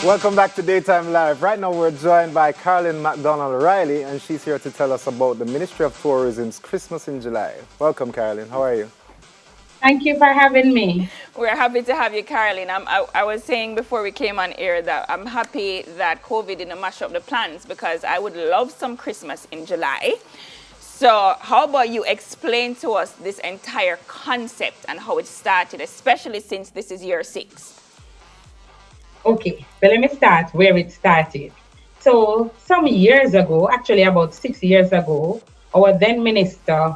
Welcome back to Daytime Live. Right now we're joined by Carolyn McDonald-Riley, and she's here to tell us about the Ministry of Tourism's Christmas in July. Welcome, Carolyn. How are you? Thank you for having me. We're happy to have you, Carolyn. I was saying before we came on air that I'm happy that COVID didn't mash up the plans because I would love some Christmas in July. So how about you explain to us this entire concept and how it started, especially since this is year 6? Okay, so let me start where it started. So some years ago, actually about 6 years ago, our then minister,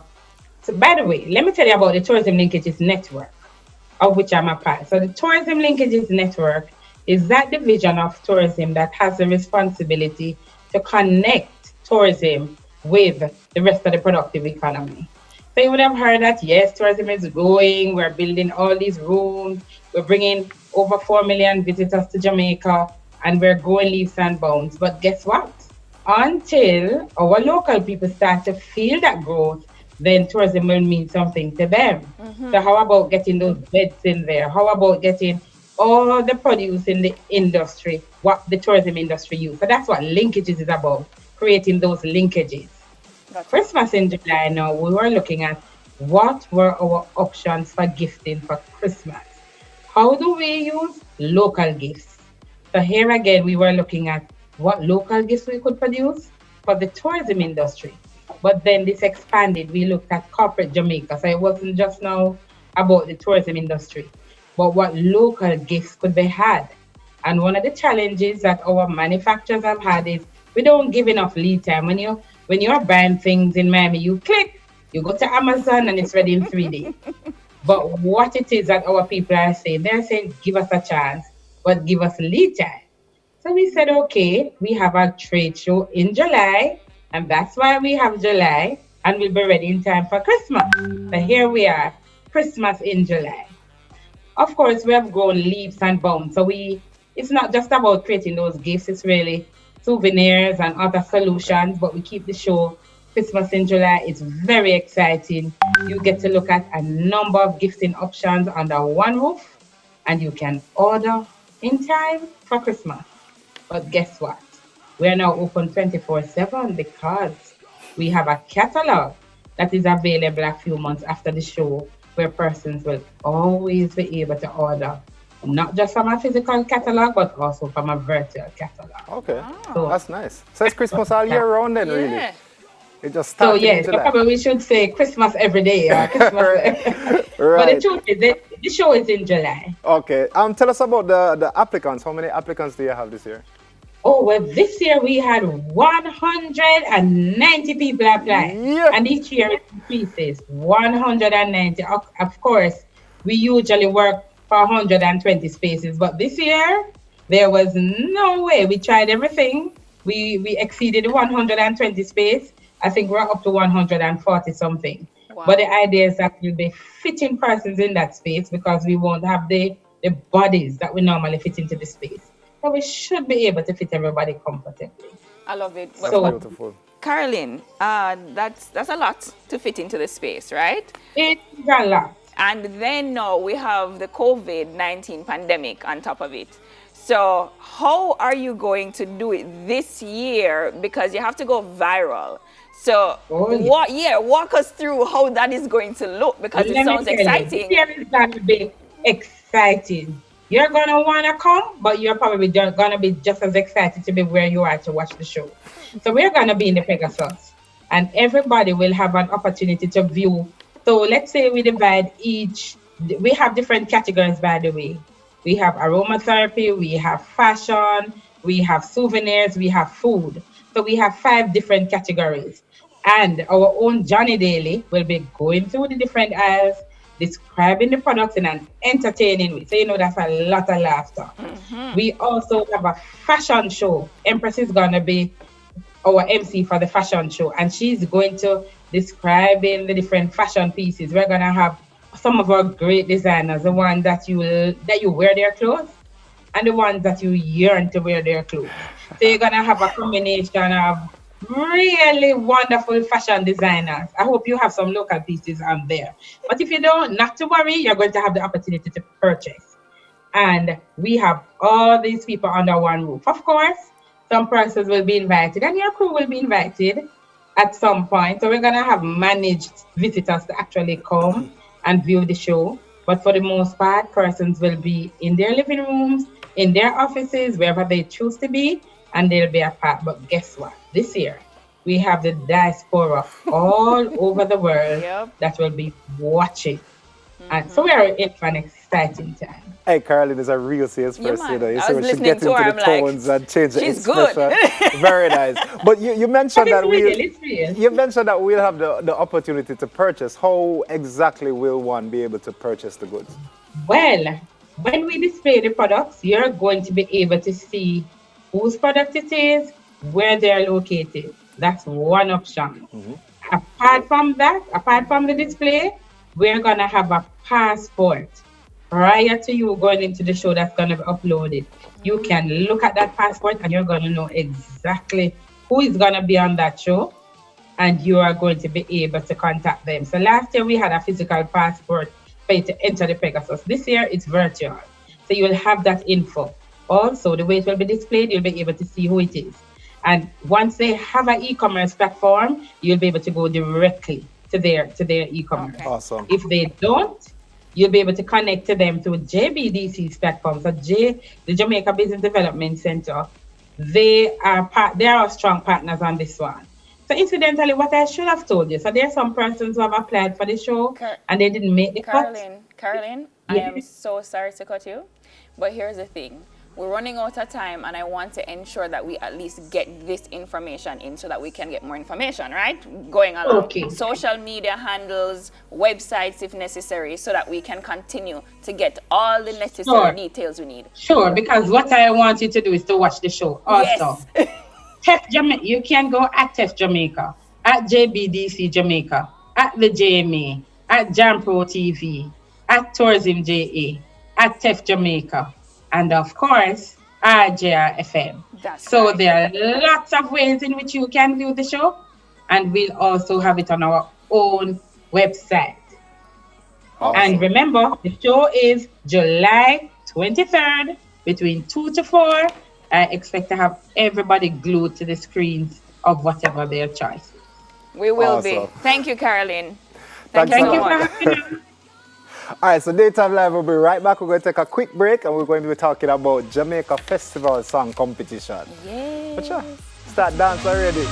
so by the way, let me tell you about the Tourism Linkages Network, of which I'm a part. So the Tourism Linkages Network is that division of tourism that has the responsibility to connect tourism with the rest of the productive economy. So you would have heard that, yes, tourism is growing. We're building all these rooms. We're bringing over 4 million visitors to Jamaica, and we're growing leaps and bounds. But guess what? Until our local people start to feel that growth, then tourism will mean something to them. So how about getting those beds in there? How about getting all the produce in the industry, what the tourism industry use? So that's what linkages is about, creating those linkages. Gotcha. Christmas in July now, we were looking at what were our options for gifting for Christmas. How do we use local gifts? So here again, we were looking at what local gifts we could produce for the tourism industry. But then this expanded. We looked at corporate Jamaica. So it wasn't just now about the tourism industry, but what local gifts could be had. And one of the challenges that our manufacturers have had is we don't give enough lead time. When you're buying things in Miami, you click, you go to Amazon and it's ready in 3 days. But what it is that our people are saying, they're saying, give us a chance, but give us lead time. So we said, okay, we have a trade show in July, and that's why we have July, and we'll be ready in time for Christmas. So here we are, Christmas in July. Of course, we have grown leaps and bounds. So it's not just about creating those gifts, it's really souvenirs and other solutions, but we keep the show Christmas in July. It's very exciting. You get to look at a number of gifting options under one roof, and you can order in time for Christmas. But guess what? We are now open 24/7 because we have a catalog that is available a few months after the show where persons will always be able to order, not just from a physical catalog, but also from a virtual catalog. Okay, So, that's nice. So it's Christmas all year round then, really? Yeah. It just so started in yes, so July. probably we should say Christmas every day. Christmas. But the Right. truth is, the show is in July. Okay. Tell us about the applicants. How many applicants do you have this year? Oh, well, this year we had 190 people apply. Yeah. And each year it increases 190. Of course, we usually work for 120 spaces, but this year there was no way. We tried everything. We exceeded the 120 space. I think we're up to 140 something. Wow. But the idea is that we'll be fitting persons in that space because we won't have the bodies that we normally fit into the space. So we should be able to fit everybody comfortably. I love it. That's So- beautiful. Carolyn, that's a lot to fit into the space, right? It's a lot. And then now we have the COVID-19 pandemic on top of it. So how are you going to do it this year? Because you have to go viral. So Oh, yeah. walk us through how that is going to look because it Let me sounds tell you, exciting. this year is going to be exciting. You're going to want to come, but you're probably going to be just as excited to be where you are to watch the show. So we're going to be in the Pegasus, and everybody will have an opportunity to view. So let's say we divide we have different categories, by the way. We have aromatherapy, we have fashion, we have souvenirs, we have food. So we have 5 different categories. And our own Johnny Daly will be going through the different aisles, describing the products in an entertaining way. So that's a lot of laughter. We also have a fashion show. Empress is going to be our MC for the fashion show, and she's going to describe in the different fashion pieces. We're going to have some of our great designers, the ones that you wear their clothes and the ones that you yearn to wear their clothes. So you're going to have a combination of really wonderful fashion designers. I hope you have some local pieces on there. But if you don't, not to worry, you're going to have the opportunity to purchase. And we have all these people under one roof. Of course, some persons will be invited, and your crew will be invited at some point. So we're gonna have managed visitors to actually come and view the show. But for the most part, persons will be in their living rooms, in their offices, wherever they choose to be, and they'll be apart. But guess what? This year, we have the diaspora all over the world Yep. that will be watching. And so we are in for an exciting time. Hey, Carolyn is a real salesperson. Yeah, man. You know, you I see was when she listening gets to into her, the I'm like, tones and change the she's good. expression. Very nice. But you mentioned But that it's real, it's real. you mentioned that we'll have the opportunity to purchase. How exactly will one be able to purchase the goods? Well, when we display the products, you're going to be able to see whose product it is, where they're located. That's one option. Apart from that, apart from the display, we're going to have a passport prior to you going into the show that's going to be uploaded. You can look at that passport and you're going to know exactly who is going to be on that show, and you are going to be able to contact them. So last year we had a physical passport for you to enter the Pegasus. This year it's virtual. So you will have that info. Also, the way it will be displayed, you'll be able to see who it is. And once they have an e-commerce platform, you'll be able to go directly to their e-commerce. Okay. Awesome. If they don't, you'll be able to connect to them through JBDC's platform. So the Jamaica Business Development Center, they are our strong partners on this one. So incidentally, what I should have told you, so there are some persons who have applied for the show and they didn't make the cut. Caroline, I am so sorry to cut you, but here's the thing. We're running out of time, and I want to ensure that we at least get this information in so that we can get more information, right? Going along. Okay. Social media handles, websites if necessary, so that we can continue to get all the necessary details we need. Sure, because what I want you to do is to watch the show also. Yes. TEF Jamaica, you can go at TEF Jamaica, at JBDC Jamaica, at the JMA, at Jampro TV, at Tourism JA, at TEF Jamaica, and of course, RJR FM. So right. there are lots of ways in which you can do the show, and we'll also have it on our own website. Awesome. And remember, the show is July 23rd between 2 to 4. I expect to have everybody glued to the screens of whatever their choice is. We will Awesome. be. Thank you, Caroline. Thanks Thank so you so much. much. Thank you for having me. All right, so Daytime Live will be right back. We're going to take a quick break and we're going to be talking about Jamaica Festival Song Competition. Yay. But sure, start dance already.